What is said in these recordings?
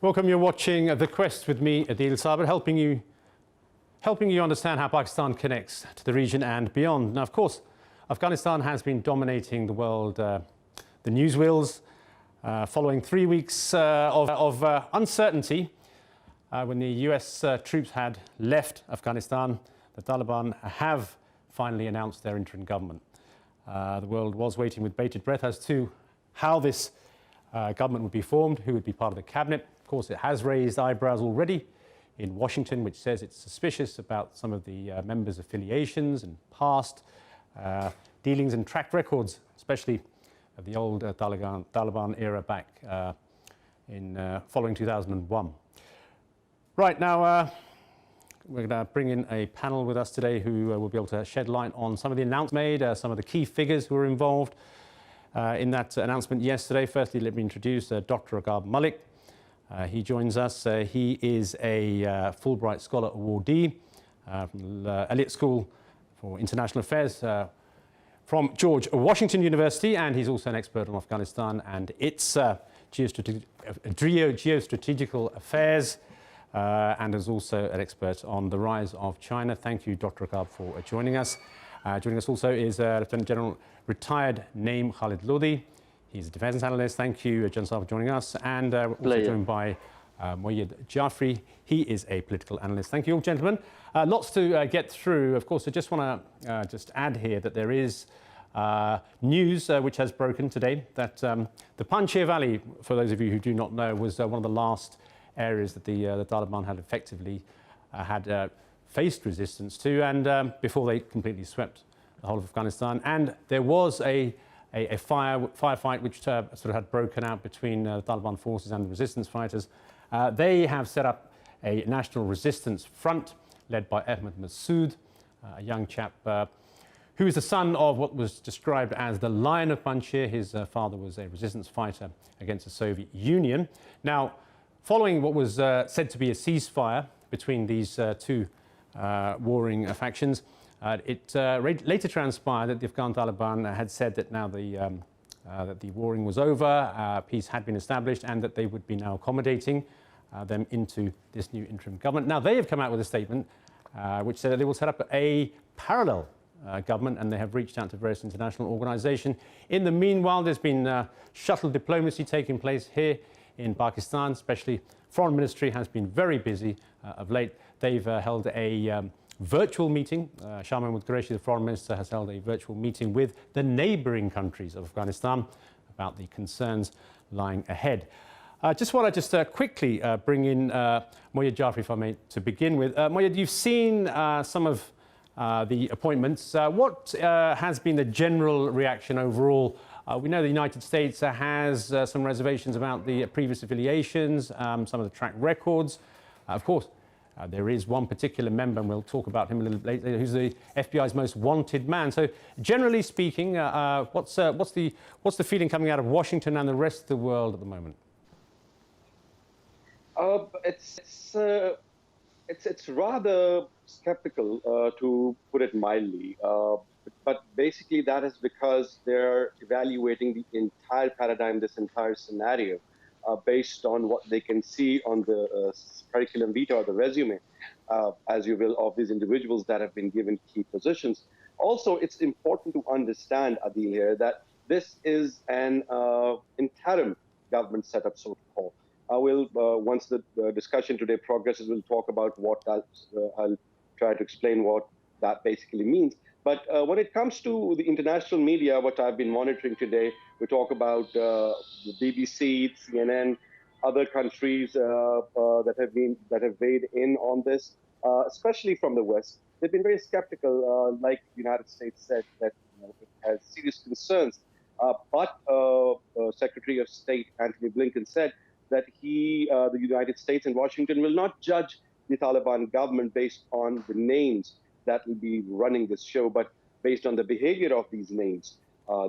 Welcome. You're watching The Quest with me, Adil Saber, helping you understand how Pakistan connects to the region and beyond. Now, of course, Afghanistan has been dominating the world, the news wheels, following 3 weeks of uncertainty. When the US troops had left Afghanistan, the Taliban have finally announced their interim government. The world was waiting with bated breath as to how this government would be formed, who would be part of the cabinet. Of course, it has raised eyebrows already in Washington, which says it's suspicious about some of the members' affiliations and past dealings and track records, especially of the old Taliban era back following 2001. Right, now we're going to bring in a panel with us today who will be able to shed light on some of the announcements made, some of the key figures who were involved in that announcement yesterday. Firstly, let me introduce Dr. Auqaab Alizai. He joins us. He is a Fulbright Scholar awardee from the Elliott School for International Affairs from George Washington University, and he's also an expert on Afghanistan and its geostrategical affairs, and is also an expert on the rise of China. Thank you, Dr. Auqaab, for joining us. Joining us also is Lieutenant General retired Naeem Khalid Lodi. He's a defence analyst. Thank you, General, for joining us. And we're also joined by Moayyed Jafri. He is a political analyst. Thank you all, gentlemen. Lots to get through. Of course, I just want to just add here that there is news which has broken today that the Panjshir Valley, for those of you who do not know, was one of the last areas that the Taliban had effectively faced resistance to, and before they completely swept the whole of Afghanistan. And there was a firefight which sort of had broken out between the Taliban forces and the resistance fighters. They have set up a national resistance front led by Ahmed Massoud, a young chap who is the son of what was described as the Lion of Panjshir. His father was a resistance fighter against the Soviet Union. Now, following what was said to be a ceasefire between these two warring factions, it later transpired that the Afghan Taliban had said that now that the warring was over, peace had been established, and that they would be now accommodating them into this new interim government. Now, they have come out with a statement which said that they will set up a parallel government, and they have reached out to various international organisations. In the meanwhile, there's been shuttle diplomacy taking place here in Pakistan, especially Foreign Ministry has been very busy of late. They've held a virtual meeting. Shah Mahmood Qureshi, the Foreign Minister, has held a virtual meeting with the neighbouring countries of Afghanistan about the concerns lying ahead. Just want to quickly bring in Moayyed Jafri, if I may, to begin with. Moayyed, you've seen some of the appointments. What has been the general reaction overall? We know the United States has some reservations about the previous affiliations, some of the track records. Of course, there is one particular member, and we'll talk about him a little later, who's the FBI's most wanted man. So, generally speaking, what's the feeling coming out of Washington and the rest of the world at the moment? It's rather skeptical, to put it mildly. But basically, that is because they're evaluating the entire paradigm, this entire scenario, based on what they can see on the curriculum vitae or the resume, as you will, of these individuals that have been given key positions. Also, it's important to understand, Adil, here, that this is an interim government setup, so to call. Once the discussion today progresses, we'll talk about what that, I'll try to explain what that basically means. But when it comes to the international media, what I've been monitoring today, we talk about the BBC, CNN, other countries that have weighed in on this, especially from the West. They've been very skeptical, like the United States said, that it has serious concerns. But Secretary of State Antony Blinken said that the United States and Washington will not judge the Taliban government based on the names that will be running this show, but based on the behavior of these names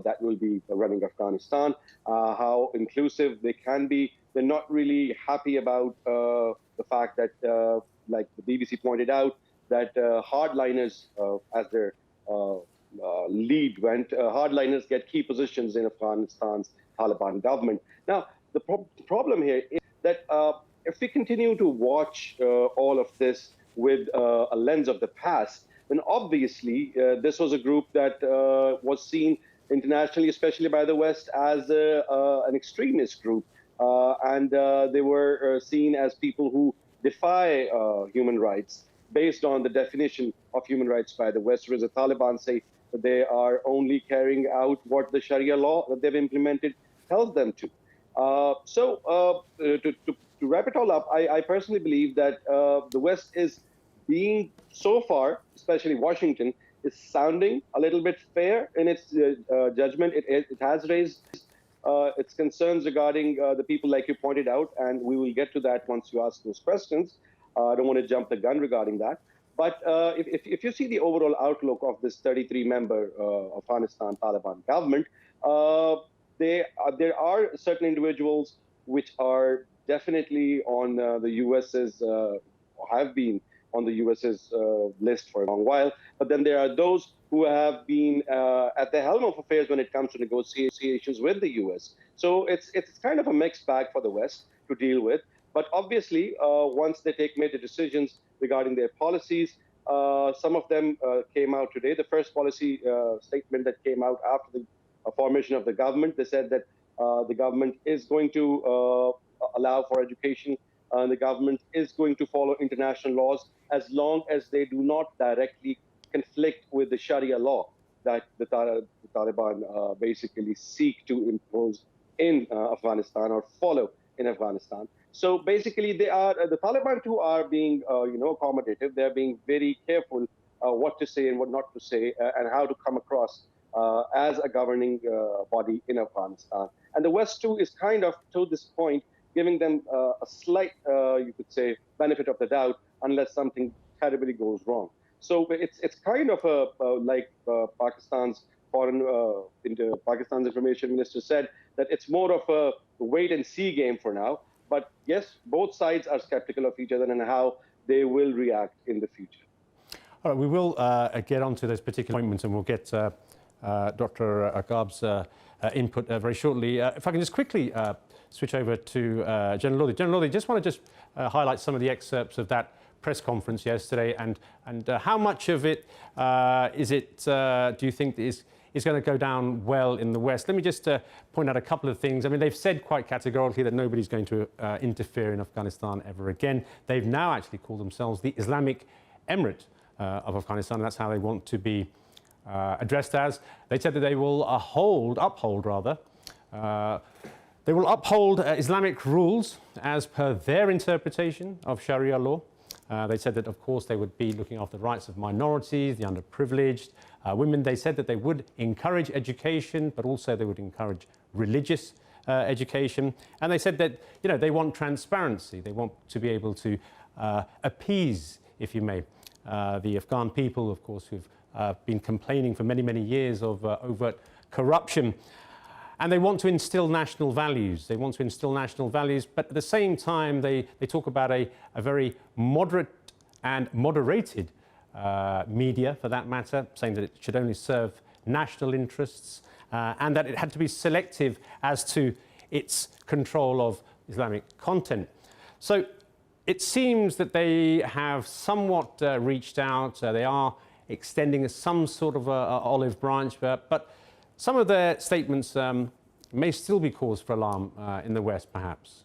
that will be running Afghanistan, how inclusive they can be. They're not really happy about the fact that, like the BBC pointed out, that hardliners, as their lead went, hardliners get key positions in Afghanistan's Taliban government. Now, the problem here is that we continue to watch all of this with a lens of the past, then obviously this was a group that was seen internationally, especially by the West, as an extremist group. They were seen as people who defy human rights based on the definition of human rights by the West, whereas the Taliban say that they are only carrying out what the Sharia law that they've implemented tells them to. To wrap it all up, I personally believe that the West is being, so far, especially Washington, is sounding a little bit fair in its judgment. It has raised its concerns regarding the people like you pointed out, and we will get to that once you ask those questions. I don't want to jump the gun regarding that. But if you see the overall outlook of this 33-member Afghanistan Taliban government, there are certain individuals which are definitely on the US's, have been on the US's list for a long while. But then there are those who have been at the helm of affairs when it comes to negotiations with the US. So it's kind of a mixed bag for the West to deal with. But obviously, once they made the decisions regarding their policies, some of them came out today. The first policy statement that came out after the formation of the government, they said that the government is going to allow for education, and the government is going to follow international laws as long as they do not directly conflict with the Sharia law that the Taliban basically seek to impose in Afghanistan or follow in Afghanistan. So basically, they are the Taliban too are being accommodative. They're being very careful what to say and what not to say, and how to come across as a governing body in Afghanistan. And the West too is kind of, to this point, giving them a slight, you could say, benefit of the doubt unless something terribly goes wrong. So it's kind of like Pakistan's Pakistan's information minister said, that it's more of a wait and see game for now. But yes, both sides are skeptical of each other and how they will react in the future. All right, we will get onto those particular appointments, and we'll get Dr. Auqaab's input very shortly. If I can just quickly switch over to General Lodi. General Lodi, just want to highlight some of the excerpts of that press conference yesterday, and how much of it do you think is going to go down well in the West? Let me just point out a couple of things. I mean, they've said quite categorically that nobody's going to interfere in Afghanistan ever again. They've now actually called themselves the Islamic Emirate of Afghanistan. That's how they want to be addressed as. They said that they will uphold Islamic rules as per their interpretation of Sharia law. They said that, of course, they would be looking after the rights of minorities, the underprivileged, women. They said that they would encourage education, but also they would encourage religious education. And they said that, they want transparency. They want to be able to appease, if you may, the Afghan people, of course, who've been complaining for many, many years of overt corruption. And they want to instill national values. They want to instill national values, but at the same time, they talk about a very moderate and moderated media, for that matter, saying that it should only serve national interests, and that it had to be selective as to its control of Islamic content. So it seems that they have somewhat reached out. They are extending some sort of olive branch, but some of their statements may still be cause for alarm in the West, perhaps.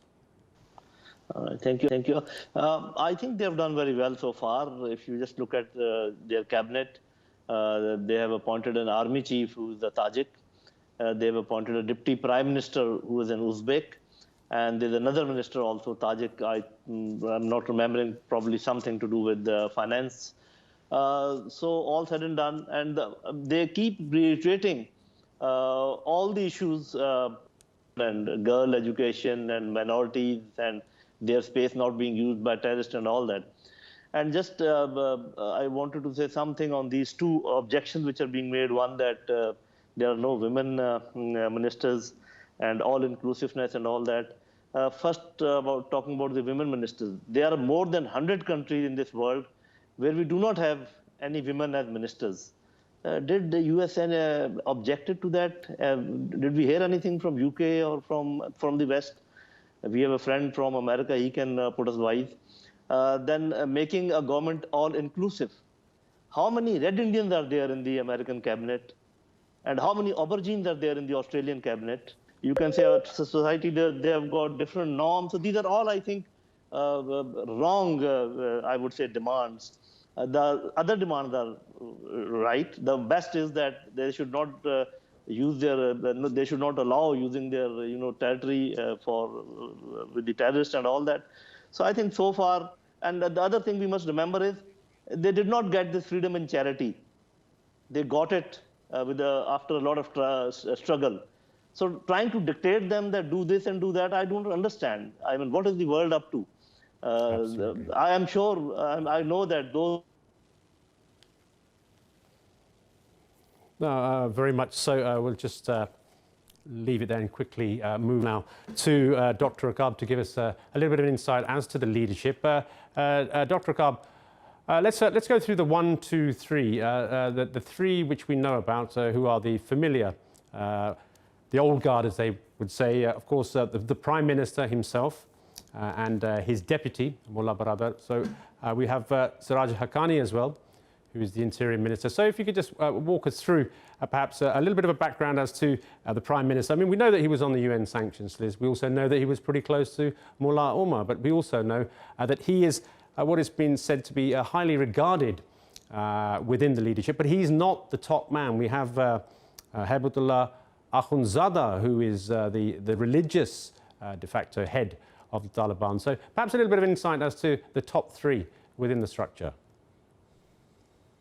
Thank you. I think they've done very well so far. If you just look at their cabinet, they have appointed an army chief who is a Tajik. They've appointed a deputy prime minister who is an Uzbek. And there's another minister also, Tajik. I'm not remembering, probably something to do with finance. So all said and done. And they keep reiterating all the issues and girl education and minorities and their space not being used by terrorists and all that. And just I wanted to say something on these two objections which are being made. One, that there are no women ministers and all inclusiveness and all that. First, about talking about the women ministers. There are more than 100 countries in this world where we do not have any women as ministers. Did the US objected to that? Did we hear anything from UK or from the West? We have a friend from America, he can put us wise. Then making a government all-inclusive. How many Red Indians are there in the American cabinet? And how many aubergines are there in the Australian cabinet? You can say our society, they have got different norms. So these are all, I think, wrong, I would say, demands. The other demands are right. The best is that they should not use their, they should not allow using their, territory for with the terrorists and all that. So I think so far, and the other thing we must remember is they did not get this freedom in charity. They got it after a lot of struggle. So trying to dictate them that do this and do that, I don't understand. I mean, what is the world up to? I am sure, I know that those. No, very much so. We'll just leave it there and quickly move now to Dr. Auqaab to give us a little bit of insight as to the leadership. Dr. Auqaab, let's go through the 1, 2, 3. The three which we know about, who are the familiar, the old guard, as they would say. Of course, the Prime Minister himself and his deputy, Mullah Baradar. So we have Siraj Haqqani as well, who is the Interior Minister. So if you could just walk us through perhaps a little bit of a background as to the Prime Minister. I mean, we know that he was on the UN sanctions list. We also know that he was pretty close to Mullah Omar, but we also know that he is what has been said to be highly regarded within the leadership, but he's not the top man. We have Haibatullah Akhundzada, who is the religious de facto head of the Taliban. So perhaps a little bit of insight as to the top three within the structure.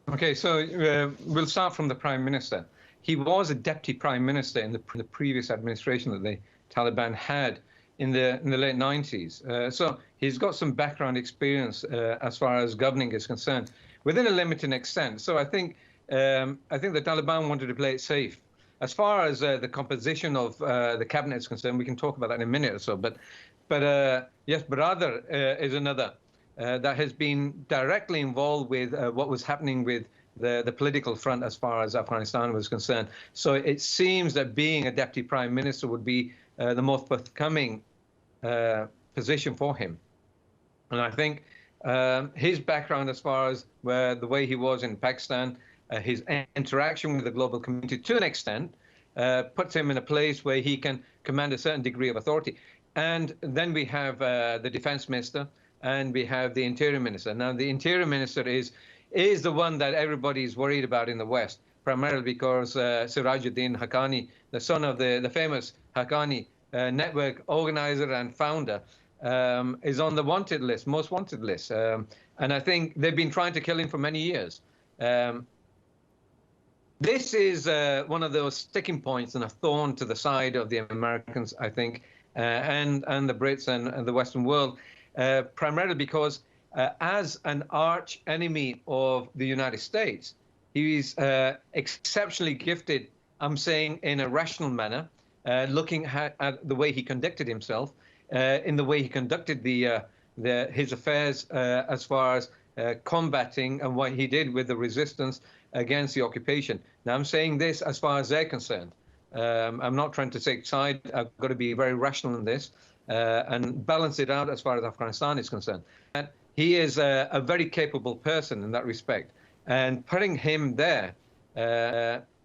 Okay, so we'll start from the Prime Minister. He was a Deputy Prime Minister in the previous administration that the Taliban had in the late 90s. So he's got some background experience as far as governing is concerned, within a limited extent. So I think the Taliban wanted to play it safe. As far as the composition of the cabinet is concerned, we can talk about that in a minute or so. But yes, Baradar is another that has been directly involved with what was happening with the political front as far as Afghanistan was concerned. So it seems that being a Deputy Prime Minister would be the most forthcoming position for him. And I think his background as far as the way he was in Pakistan, his interaction with the global community to an extent, puts him in a place where he can command a certain degree of authority. And then we have the Defense Minister and we have the Interior Minister. Now, the Interior Minister is the one that everybody's worried about in the West, primarily because Sirajuddin Haqqani, the son of the famous Haqqani network organizer and founder, is on the wanted list, most wanted list. And I think they've been trying to kill him for many years. This is one of those sticking points and a thorn to the side of the Americans, I think, and the Brits and the Western world, primarily because as an arch enemy of the United States, he's exceptionally gifted, I'm saying, in a rational manner, looking at the way he conducted himself, in the way he conducted his affairs as far as combating and what he did with the resistance against the occupation. Now, I'm saying this as far as they're concerned. I'm not trying to take side. I've got to be very rational in this and balance it out as far as Afghanistan is concerned. And he is a very capable person in that respect. And putting him there,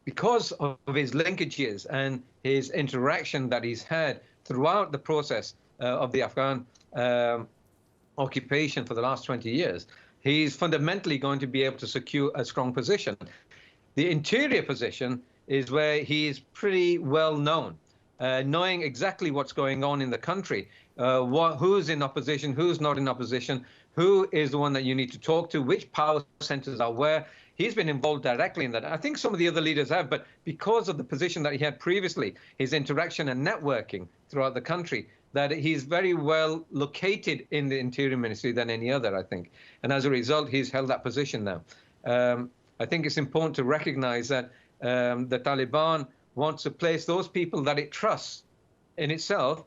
because of his linkages and his interaction that he's had throughout the process of the Afghan occupation for the last 20 years, he's fundamentally going to be able to secure a strong position. The interior position is where he is pretty well known, knowing exactly what's going on in the country, who's in opposition, who's not in opposition, who is the one that you need to talk to, which power centers are where. He's been involved directly in that. I think some of the other leaders have, but because of the position that he had previously, his interaction and networking throughout the country, that he's very well located in the Interior Ministry than any other, I think. And as a result, he's held that position now. I think it's important to recognize that the Taliban wants to place those people that it trusts in itself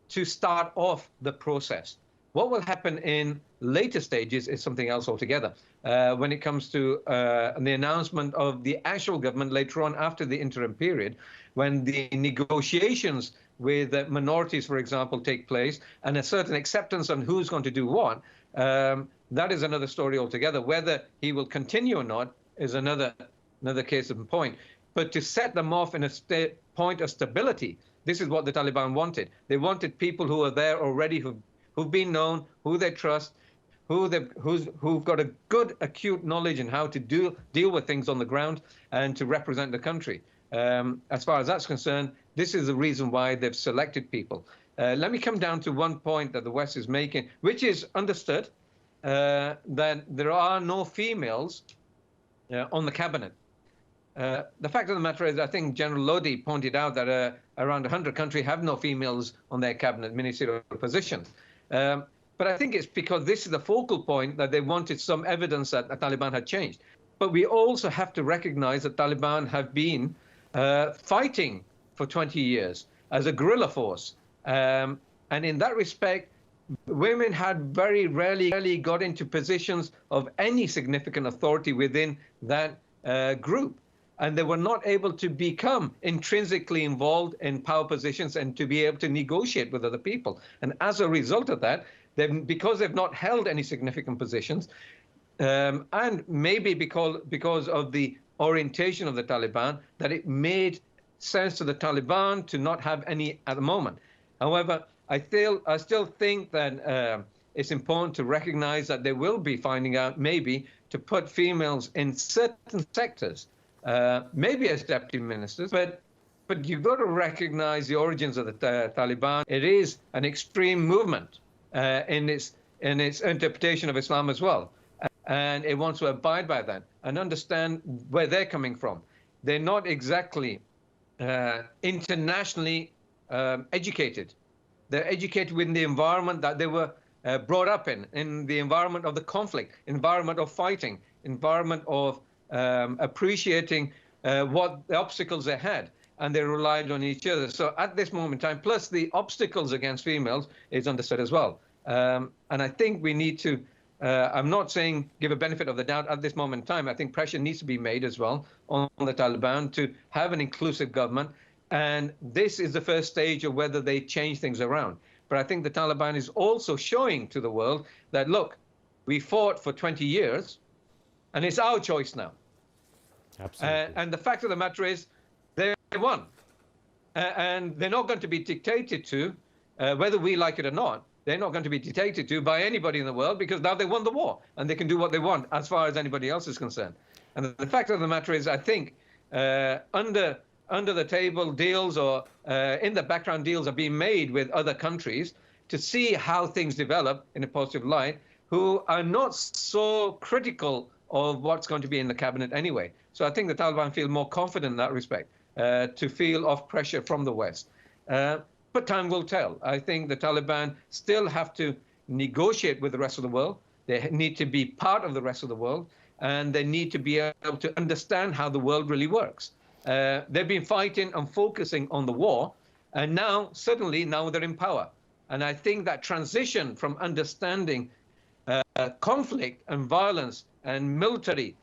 to start off the process. What will happen in later stages is something else altogether. When it comes to the announcement of the actual government later on after the interim period, when the negotiations with minorities, for example, take place, and a certain acceptance on who's going to do what, that is another story altogether. Whether he will continue or not is another case in point. But to set them off in a point of stability, this is what the Taliban wanted. They wanted people who are there already, who've been known, who they trust, who've got a good acute knowledge in how to deal with things on the ground and to represent the country. As far as that's concerned, this is the reason why they've selected people. Let me come down to one point that the West is making, which is understood, that there are no females on the cabinet. The fact of the matter is, I think General Lodi pointed out that around 100 countries have no females on their cabinet ministerial positions. But I think it's because this is the focal point that they wanted some evidence that the Taliban had changed. But we also have to recognize that Taliban have been fighting for 20 years as a guerrilla force. And in that respect, women had very rarely got into positions of any significant authority within that group. And they were not able to become intrinsically involved in power positions and to be able to negotiate with other people. And as a result of that, because they've not held any significant positions, and maybe because of the orientation of the Taliban, that it made sense to the Taliban to not have any at the moment. However, I still think that it's important to recognize that they will be finding out maybe to put females in certain sectors, maybe as deputy ministers, but you've got to recognize the origins of the Taliban. It is an extreme movement in its interpretation of Islam as well. And it wants to abide by that and understand where they're coming from. They're not exactly internationally educated. They're educated within the environment that they were brought up in the environment of the conflict, environment of fighting, environment of appreciating what the obstacles they had, and they relied on each other. So at this moment in time, plus the obstacles against females is understood as well. And I think we need to, I'm not saying give a benefit of the doubt at this moment in time. I think pressure needs to be made as well on the Taliban to have an inclusive government. And this is the first stage of whether they change things around. But I think the Taliban is also showing to the world that, look, we fought for 20 years, and it's our choice now. Absolutely. And the fact of the matter is, they won. And they're not going to be dictated to, whether we like it or not, they're not going to be dictated to by anybody in the world, because now they won the war, and they can do what they want as far as anybody else is concerned. And the fact of the matter is, I think under the table deals or in the background deals are being made with other countries to see how things develop in a positive light, who are not so critical of what's going to be in the cabinet anyway. So I think the Taliban feel more confident in that respect, to feel off pressure from the West. But time will tell. I think the Taliban still have to negotiate with the rest of the world. They need to be part of the rest of the world, and they need to be able to understand how the world really works. They've been fighting and focusing on the war, and now, suddenly, now they're in power. And I think that transition from understanding conflict and violence and military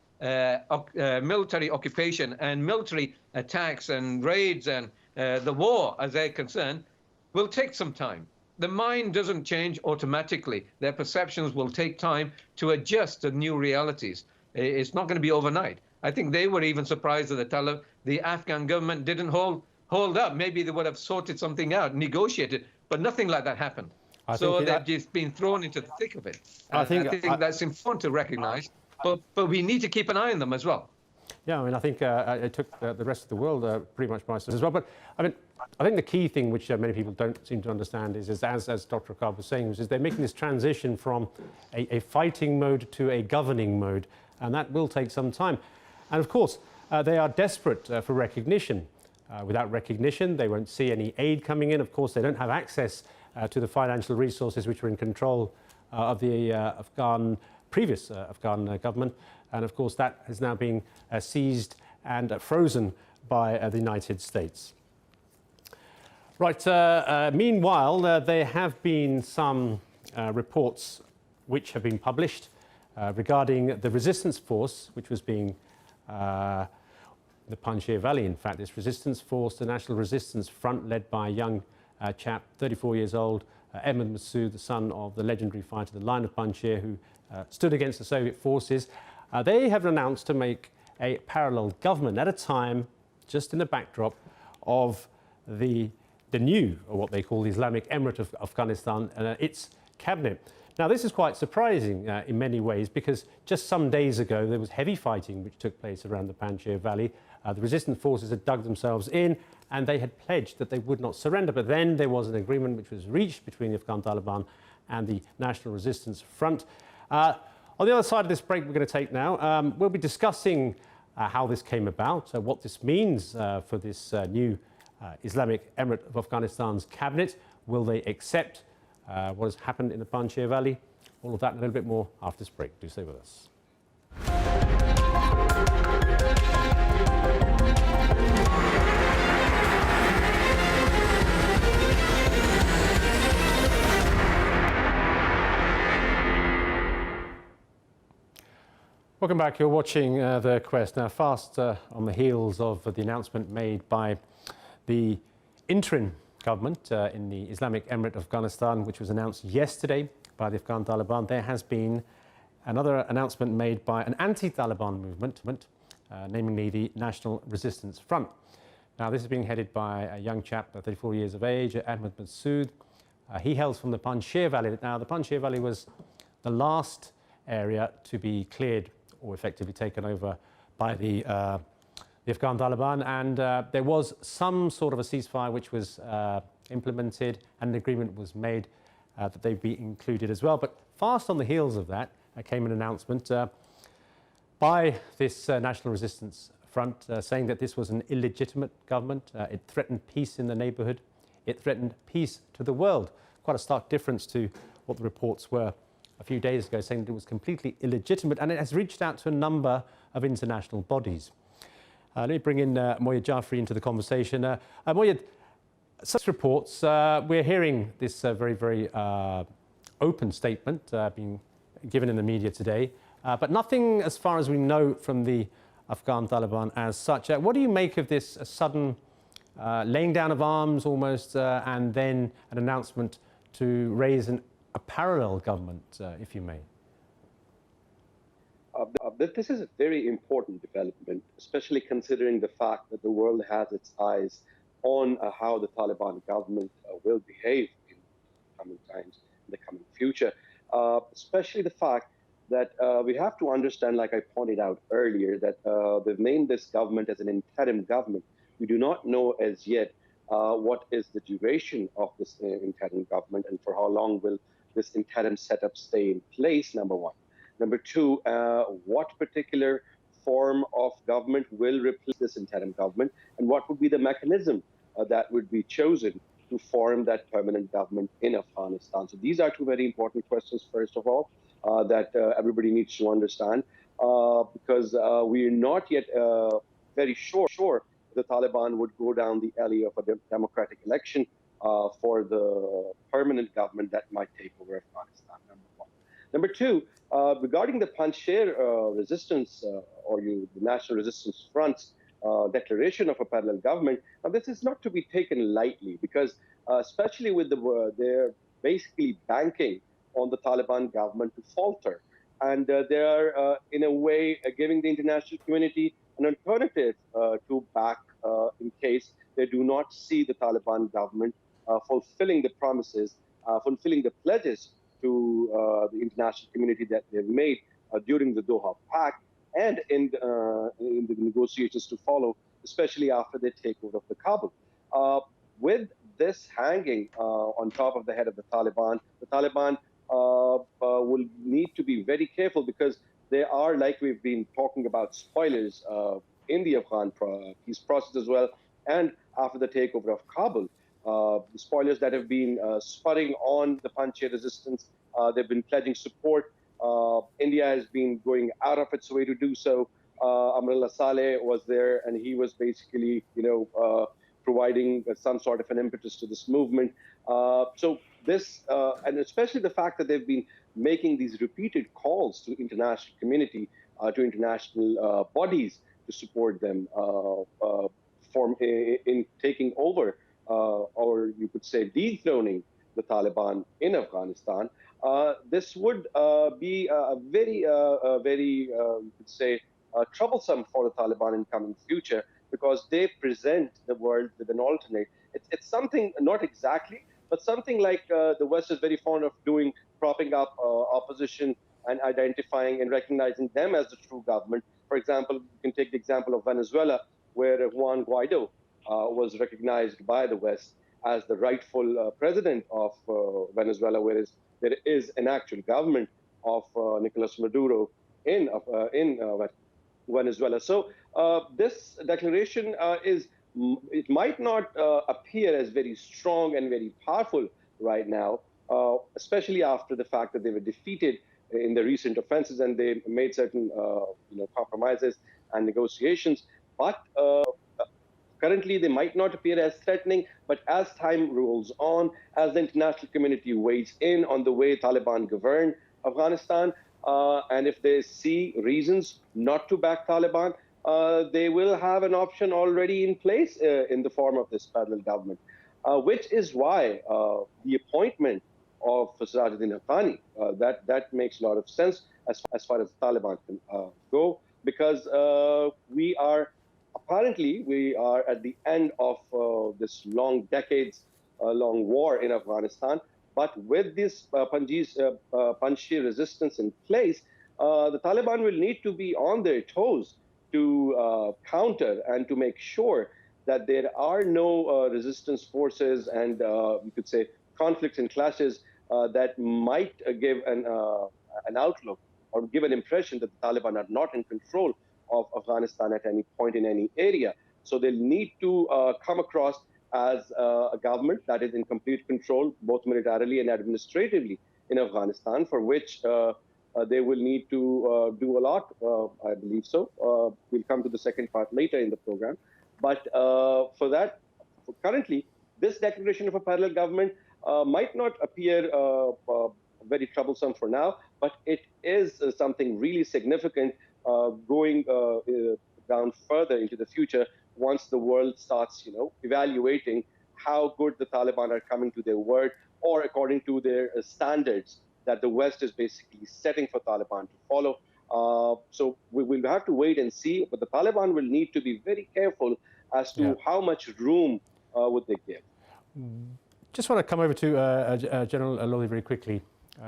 occupation and military attacks and raids and the war, as they're concerned, will take some time. The mind doesn't change automatically. Their perceptions will take time to adjust to new realities. It's not going to be overnight. I think they were even surprised that the Afghan government didn't hold up. Maybe they would have sorted something out, negotiated, but nothing like that happened. So they've just been thrown into the thick of it. I think that's important to recognize, but we need to keep an eye on them as well. Yeah, I mean, I think it took the rest of the world pretty much by surprise as well. But I mean, I think the key thing which many people don't seem to understand is as Dr. Auqaab was saying, is they're making this transition from a fighting mode to a governing mode, and that will take some time. And of course, they are desperate for recognition. Without recognition, they won't see any aid coming in. Of course, they don't have access to the financial resources which were in control of the previous Afghan government. And of course, that is now being seized and frozen by the United States. Right, meanwhile, there have been some reports which have been published regarding the resistance force, which was being the Panjshir Valley, in fact, this resistance force, the National Resistance Front, led by a young chap, 34 years old, Ahmed Massoud, the son of the legendary fighter, the Lion of Panjshir, who stood against the Soviet forces. They have announced to make a parallel government at a time, just in the backdrop of the new, or what they call the Islamic Emirate of Afghanistan, its cabinet. Now, this is quite surprising in many ways, because just some days ago there was heavy fighting which took place around the Panjshir Valley. The resistance forces had dug themselves in and they had pledged that they would not surrender. But then there was an agreement which was reached between the Afghan Taliban and the National Resistance Front. On the other side of this break we're going to take now, we'll be discussing how this came about, what this means for this new Islamic Emirate of Afghanistan's cabinet. Will they accept what has happened in the Panjshir Valley? All of that and a little bit more after this break. Do stay with us. Welcome back. You're watching The Quest. Now, fast on the heels of the announcement made by the interim government in the Islamic Emirate of Afghanistan, which was announced yesterday by the Afghan Taliban, there has been another announcement made by an anti-Taliban movement, namely the National Resistance Front. Now, this is being headed by a young chap, 34 years of age, Ahmed Massoud. He hails from the Panjshir Valley. Now, the Panjshir Valley was the last area to be cleared or effectively taken over by the Afghan Taliban, and there was some sort of a ceasefire which was implemented, and an agreement was made that they'd be included as well. But fast on the heels of that came an announcement by this National Resistance Front saying that this was an illegitimate government. It threatened peace in the neighbourhood. It threatened peace to the world. Quite a stark difference to what the reports were a few days ago, saying that it was completely illegitimate, and it has reached out to a number of international bodies. Let me bring in Moyed Jafri into the conversation. Moyed, such reports, we're hearing this very, very open statement being given in the media today, but nothing as far as we know from the Afghan Taliban as such. What do you make of this sudden laying down of arms almost, and then an announcement to raise a parallel government, if you may? This is a very important development, especially considering the fact that the world has its eyes on how the Taliban government will behave in the coming times, in the coming future. Especially the fact that we have to understand, like I pointed out earlier, that they've named this government as an interim government. We do not know as yet what is the duration of this interim government and for how long will this interim setup stay in place, number one. Number two, what particular form of government will replace this interim government, and what would be the mechanism that would be chosen to form that permanent government in Afghanistan? So these are two very important questions, first of all, that everybody needs to understand, because we are not yet very sure the Taliban would go down the alley of a democratic election for the permanent government that might take over Afghanistan, number one. Number two, regarding the Panjshir resistance or the National Resistance Front's declaration of a parallel government, now this is not to be taken lightly, because especially with they're basically banking on the Taliban government to falter. And they are, in a way, giving the international community an alternative to back in case they do not see the Taliban government fulfilling the promises, fulfilling the pledges to the international community that they've made during the Doha Pact and in the negotiations to follow, especially after they take over of the Kabul. With this hanging on top of the head of the Taliban will need to be very careful, because they are, like we've been talking about, spoilers in the Afghan peace process as well, and after the takeover of Kabul. The spoilers that have been spurring on the Panjshir resistance, they've been pledging support. India has been going out of its way to do so. Amrullah Saleh was there, and he was basically, providing some sort of an impetus to this movement. So and especially the fact that they've been making these repeated calls to international community, to international bodies to support them in taking over, or you could say dethroning the Taliban in Afghanistan. This would be you could say, troublesome for the Taliban in coming future, because they present the world with an alternate. It's something not exactly, but something like the West is very fond of doing, propping up opposition and identifying and recognizing them as the true government. For example, you can take the example of Venezuela, where Juan Guaido was recognized by the West as the rightful president of Venezuela, whereas there is an actual government of Nicolas Maduro in Venezuela. So this declaration it might not appear as very strong and very powerful right now, especially after the fact that they were defeated in the recent offenses and they made certain compromises and negotiations. But currently, they might not appear as threatening, but as time rolls on, as the international community weighs in on the way Taliban govern Afghanistan, and if they see reasons not to back Taliban, they will have an option already in place in the form of this parallel government, which is why the appointment of Sirajuddin Haqqani, that makes a lot of sense as far as the Taliban can go, because we are at the end of this long decades-long war in Afghanistan. But with this Panjshir resistance in place, the Taliban will need to be on their toes to counter and to make sure that there are no resistance forces and you could say conflicts and clashes that might give an outlook or give an impression that the Taliban are not in control of Afghanistan at any point in any area. So they'll need to come across as a government that is in complete control, both militarily and administratively in Afghanistan, for which they will need to do a lot, I believe so. We'll come to the second part later in the program. But for that, currently, this declaration of a parallel government might not appear very troublesome for now, but it is something really significant going down further into the future once the world starts, evaluating how good the Taliban are coming to their word, or according to their standards that the West is basically setting for Taliban to follow. So we will have to wait and see, but the Taliban will need to be very careful as to how much room would they give. Just want to come over to General Lodi very quickly.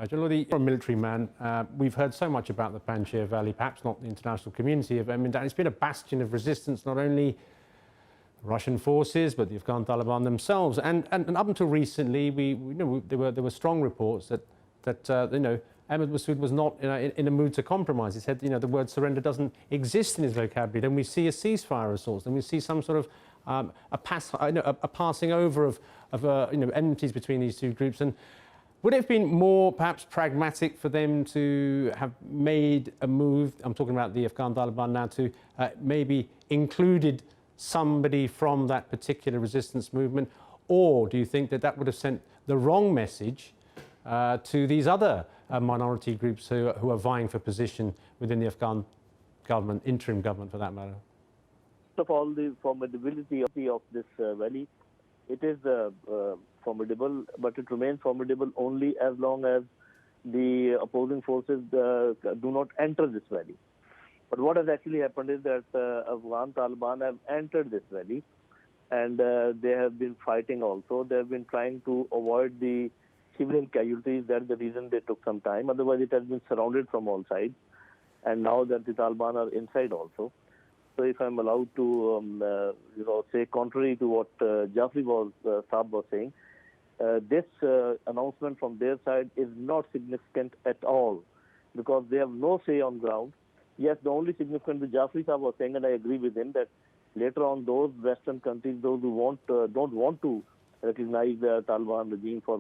General Lodi, you're a military man. We've heard so much about the Panjshir Valley, perhaps not the international community. I mean, it's been a bastion of resistance, not only Russian forces, but the Afghan Taliban themselves. And up until recently, there were strong reports that Ahmed Massoud was not in a mood to compromise. He said, the word surrender doesn't exist in his vocabulary. Then we see a ceasefire of sorts. Then we see some sort of a passing over of enmities between these two groups. And would it have been more perhaps pragmatic for them to have made a move, I'm talking about the Afghan Taliban now, to maybe included somebody from that particular resistance movement? Or do you think that would have sent the wrong message to these other minority groups who are vying for position within the Afghan government, interim government for that matter? First of all, the formidability of this valley, it is formidable, but it remains formidable only as long as the opposing forces do not enter this valley. But what has actually happened is that Afghan Taliban have entered this valley, and they have been fighting also. They have been trying to avoid the civilian casualties. That's the reason they took some time. Otherwise, it has been surrounded from all sides. And now that the Taliban are inside also. So if I'm allowed to say contrary to what Jafri Saab was saying, this announcement from their side is not significant at all, because they have no say on ground. Yes, the only significant that Jafri Saab was saying, and I agree with him, that later on those Western countries, those who don't want to recognize the Taliban regime for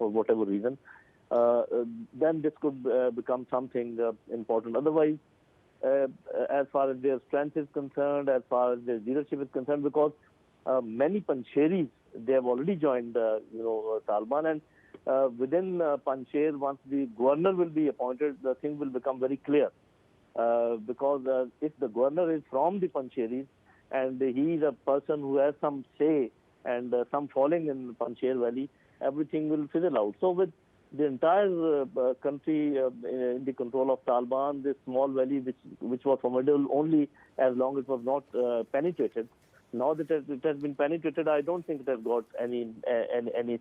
whatever reason, then this could become something important. Otherwise, as far as their strength is concerned, as far as their leadership is concerned, because many Panjshiris, they have already joined Taliban, and within Panjshir, once the governor will be appointed, the thing will become very clear. Because if the governor is from the Panjshiris and he is a person who has some say and some falling in Panjshir Valley, everything will fizzle out. So with the entire country in the control of Taliban, this small valley which was formidable only as long as it was not penetrated. Now that it has been penetrated, I don't think it has got any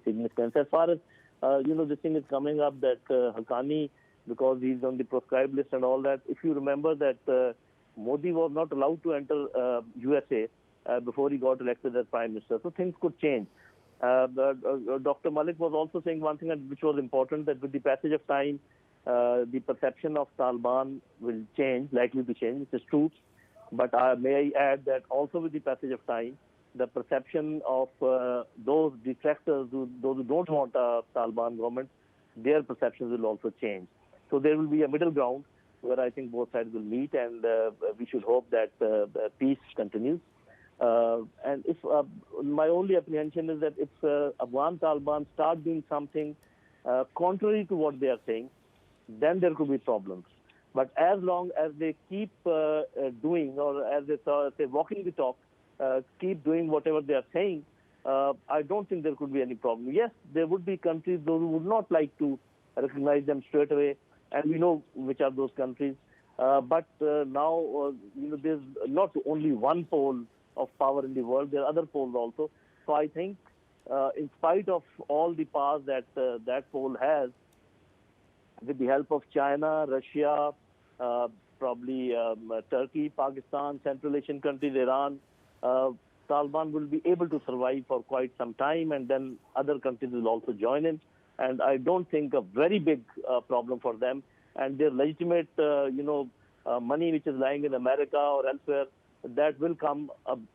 significance. As far as this thing is coming up that Haqqani, because he's on the proscribed list and all that. If you remember that Modi was not allowed to enter USA before he got elected as Prime Minister, so things could change. Dr. Malik was also saying one thing which was important, that with the passage of time, the perception of Taliban will change, likely to change, which is true. But may I add that also with the passage of time, the perception of those detractors, those who don't want a Taliban government, their perceptions will also change. So there will be a middle ground where I think both sides will meet, and we should hope that peace continues. And if my only apprehension is that if Afghan Taliban start doing something contrary to what they are saying, then there could be problems. But as long as they keep doing, or as they say, walking the talk, keep doing whatever they are saying, I don't think there could be any problem. Yes, there would be countries those who would not like to recognize them straight away, and we know which are those countries. But now, there's not only one pole of power in the world, there are other poles also. So I think, in spite of all the powers that that pole has, with the help of China, Russia, probably Turkey, Pakistan, Central Asian countries, Iran, Taliban will be able to survive for quite some time, and then other countries will also join in. And I don't think a very big problem for them. And their legitimate, money which is lying in America or elsewhere, that will come.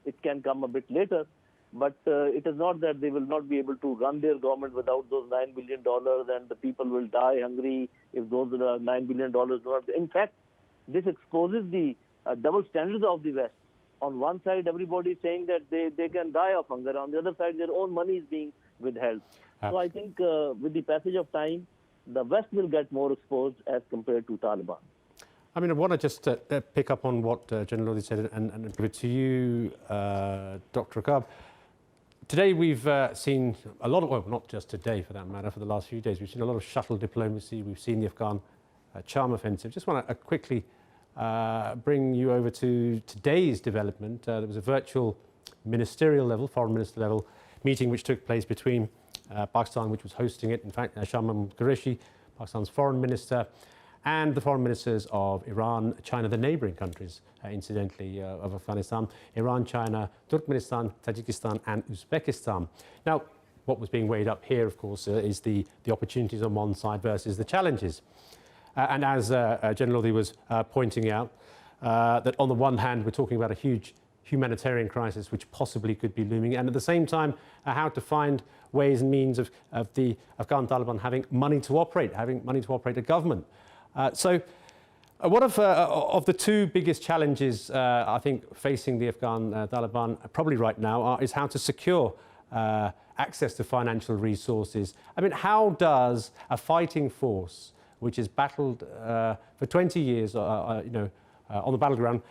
It can come a bit later. But it is not that they will not be able to run their government without those $9 billion, and the people will die hungry if those $9 billion do not. In fact, this exposes the double standards of the West. On one side, everybody is saying that they can die of hunger. On the other side, their own money is being withheld. So I think with the passage of time, the West will get more exposed as compared to Taliban. I mean, I want to just pick up on what General Lodi said and give it to you, Dr. Auqaab. Today we've seen a lot of, well, not just today for that matter, for the last few days, we've seen a lot of shuttle diplomacy. We've seen the Afghan charm offensive. Just want to quickly bring you over to today's development. There was a virtual ministerial level, foreign minister level meeting which took place between Pakistan, which was hosting it. In fact, Shah Mahmood Qureshi, Pakistan's foreign minister, and the foreign ministers of Iran, China, the neighbouring countries, incidentally, of Afghanistan, Iran, China, Turkmenistan, Tajikistan, and Uzbekistan. Now, what was being weighed up here, of course, is the opportunities on one side versus the challenges. And as General Lodi was pointing out, that on the one hand, we're talking about a huge humanitarian crisis which possibly could be looming, and at the same time, how to find ways and means of the Afghan Taliban having money to operate a government. So one of the two biggest challenges, I think, facing the Afghan Taliban probably right now is how to secure access to financial resources. I mean, how does a fighting force which has battled for 20 years on the battleground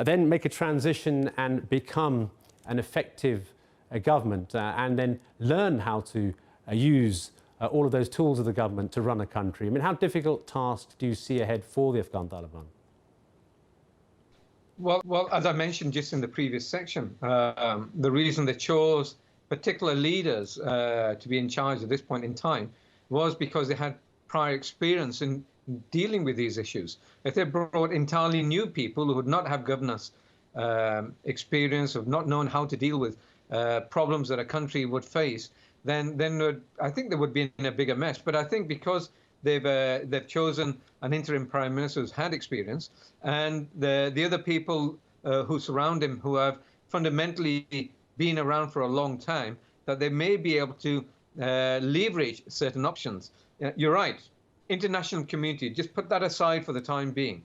then make a transition and become an effective government and then learn how to use all of those tools of the government to run a country? I mean, how difficult tasks do you see ahead for the Afghan Taliban? Well, as I mentioned just in the previous section, the reason they chose particular leaders to be in charge at this point in time was because they had prior experience in dealing with these issues. If they brought entirely new people who would not have governance experience, have not known how to deal with problems that a country would face, then I think they would be in a bigger mess. But I think because they've chosen an interim prime minister who's had experience, and the other people who surround him who have fundamentally been around for a long time, that they may be able to leverage certain options. You're right. International community, just put that aside for the time being.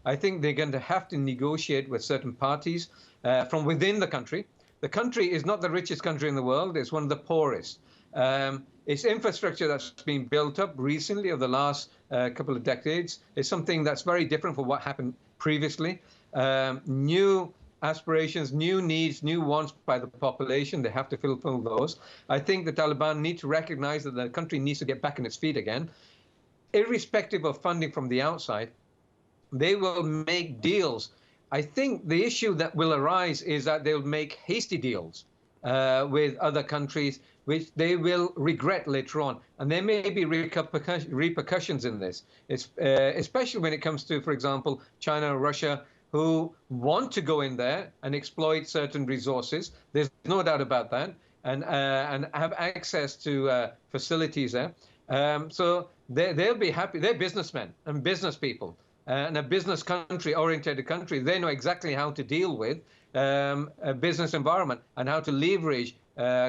I think they're going to have to negotiate with certain parties from within the country. The country is not the richest country in the world. It's one of the poorest. Its infrastructure that's been built up recently over the last couple of decades is something that's very different from what happened previously. New aspirations, new needs, new wants by the population. They have to fulfill those. I think the Taliban need to recognize that the country needs to get back on its feet again. Irrespective of funding from the outside, they will make deals. I think the issue that will arise is that they'll make hasty deals with other countries, which they will regret later on. And there may be repercussions in this, especially when it comes to, for example, China and Russia, who want to go in there and exploit certain resources. There's no doubt about that, and have access to facilities there. So they'll be happy. They're businessmen and business people. And a business country-oriented country, they know exactly how to deal with a business environment and how to leverage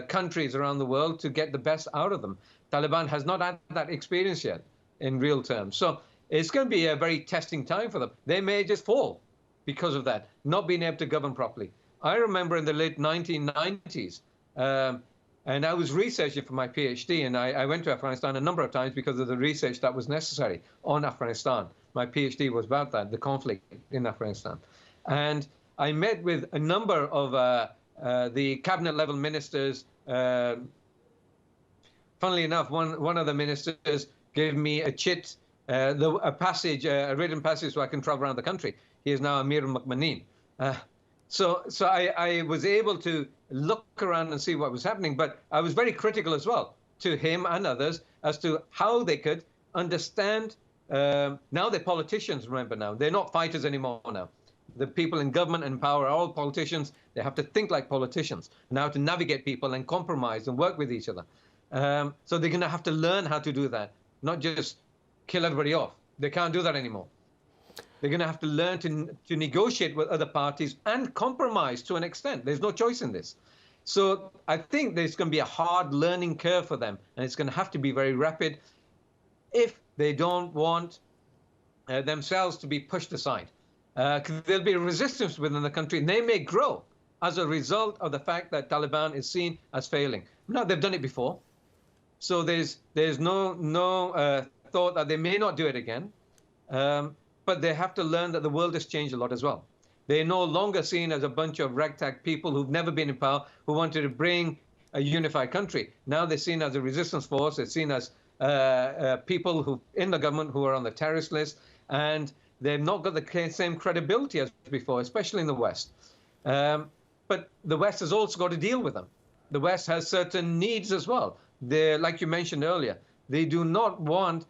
countries around the world to get the best out of them. Taliban has not had that experience yet in real terms. So it's going to be a very testing time for them. They may just fall because of that, not being able to govern properly. I remember in the late 1990s, and I was researching for my PhD, and I went to Afghanistan a number of times because of the research that was necessary on Afghanistan. My PhD was about that, the conflict in Afghanistan. And I met with a number of the cabinet-level ministers. Funnily enough, one of the ministers gave me a chit, a written passage so I can travel around the country. He is now Amir al-Mu'mineen. So I was able to look around and see what was happening, but I was very critical as well to him and others as to how they could understand. Now they're politicians, remember now. They're not fighters anymore now. The people in government and power are all politicians. They have to think like politicians and how to navigate people and compromise and work with each other. So they're going to have to learn how to do that, not just kill everybody off. They can't do that anymore. They're going to have to learn to negotiate with other parties and compromise to an extent. There's no choice in this. So I think there's going to be a hard learning curve for them, and it's going to have to be very rapid if they don't want themselves to be pushed aside. There'll be resistance within the country, and they may grow as a result of the fact that Taliban is seen as failing. Now, they've done it before, so there's no thought that they may not do it again. But they have to learn that the world has changed a lot as well. They're no longer seen as a bunch of ragtag people who've never been in power, who wanted to bring a unified country. Now they're seen as a resistance force. They're seen as people who in the government who are on the terrorist list, and they've not got the same credibility as before, especially in the West. But the West has also got to deal with them. The West has certain needs as well. They're, like you mentioned earlier, they do not want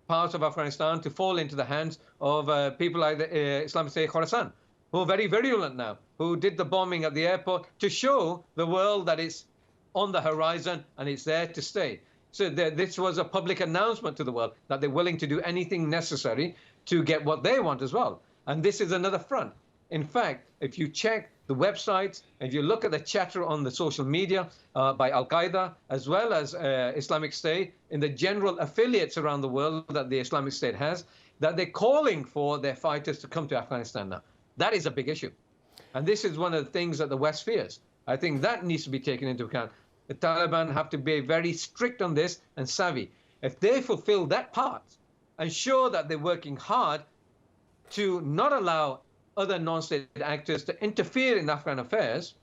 parts of Afghanistan to fall into the hands of people like the Islamic State Khorasan, who are very virulent now, who did the bombing at the airport to show the world that it's on the horizon and it's there to stay. So this was a public announcement to the world that they're willing to do anything necessary to get what they want as well. And this is another front. In fact, if you check the websites, if you look at the chatter on the social media by Al-Qaeda, as well as Islamic State, in the general affiliates around the world that the Islamic State has, that they're calling for their fighters to come to Afghanistan now. That is a big issue. And this is one of the things that the West fears. I think that needs to be taken into account. The Taliban have to be very strict on this and savvy. If they fulfill that part and show that they're working hard to not allow other non-state actors to interfere in Afghan affairs,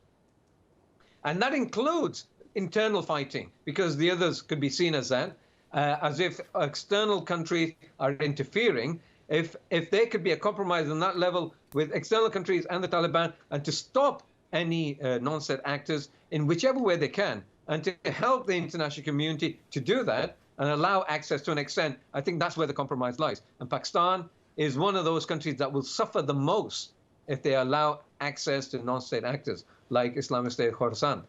and that includes internal fighting, because the others could be seen as that, as if external countries are interfering. If there could be a compromise on that level with external countries and the Taliban, and to stop any non-state actors in whichever way they can, and to help the international community to do that and allow access to an extent, I think that's where the compromise lies. And Pakistan is one of those countries that will suffer the most if they allow access to non-state actors like Islamic State Khorasan.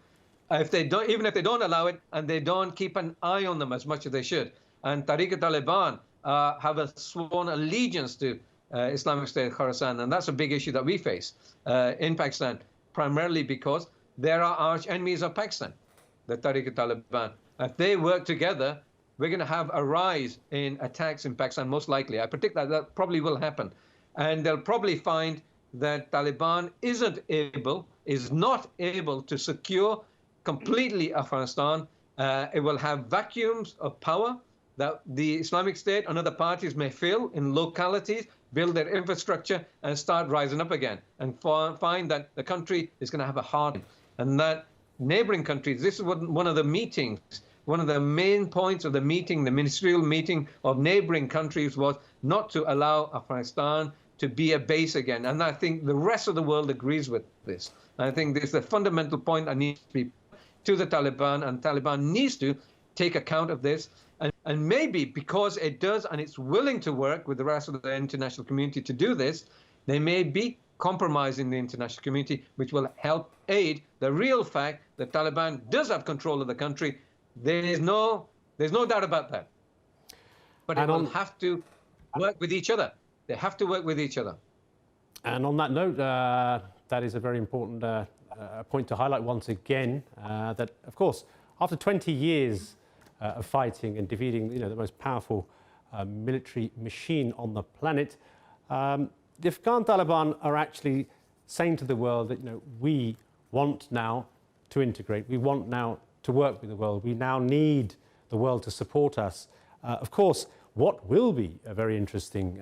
Even if they don't allow it and they don't keep an eye on them as much as they should. And Taliban have a sworn allegiance to Islamic State Khorasan, and that's a big issue that we face in Pakistan, primarily because there are arch enemies of Pakistan, the Taliban. If they work together, we're going to have a rise in attacks in Pakistan, most likely. I predict that that probably will happen. And they'll probably find that Taliban is not able to secure completely Afghanistan It will have vacuums of power that the Islamic State and other parties may fill in localities, build their infrastructure, and start rising up again, and find that the country is going to have a hard time. And that neighboring countries, this is one of the meetings, one of the main points of the meeting, the ministerial meeting of neighboring countries, was not to allow Afghanistan to be a base again. And I think the rest of the world agrees with this. I think this is the fundamental point that needs to be to the Taliban, and Taliban needs to take account of this. And maybe because it does and it's willing to work with the rest of the international community to do this, they may be compromising the international community, which will help aid the real fact that Taliban does have control of the country. There's no doubt about that. But it will have to work with each other. They have to work with each other. And on that note, that is a very important point to highlight once again, that, of course, after 20 years of fighting and defeating, the most powerful military machine on the planet, the Afghan Taliban are actually saying to the world that, we want now to integrate, we want now to work with the world, we now need the world to support us. Of course, what will be very interesting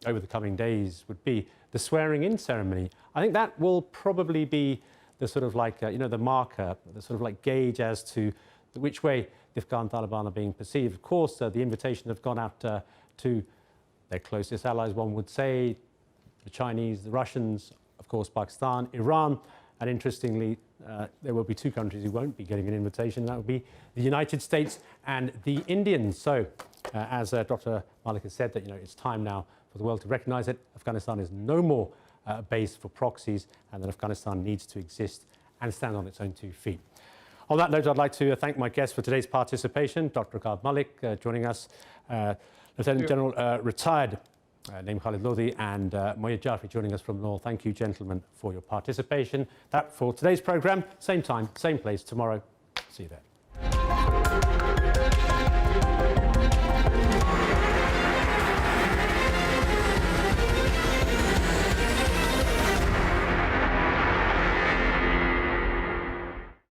over the coming days would be the swearing-in ceremony. I think that will probably be the sort of like, the marker, the sort of like gauge as to which way the Afghan Taliban are being perceived. Of course, the invitation have gone out to their closest allies, one would say, the Chinese, the Russians, of course, Pakistan, Iran, and interestingly, there will be two countries who won't be getting an invitation. That would be the United States and the Indians. So, as Dr. Malik has said, that it's time now for the world to recognise that Afghanistan is no more a base for proxies, and that Afghanistan needs to exist and stand on its own 2 feet. On that note, I'd like to thank my guests for today's participation, Dr. Auqaab Malik joining us, Lieutenant General retired Naim Khalid Lodhi, and Moyed Jafri joining us from Law. Thank you, gentlemen, for your participation. That for today's programme. Same time, same place tomorrow. See you there.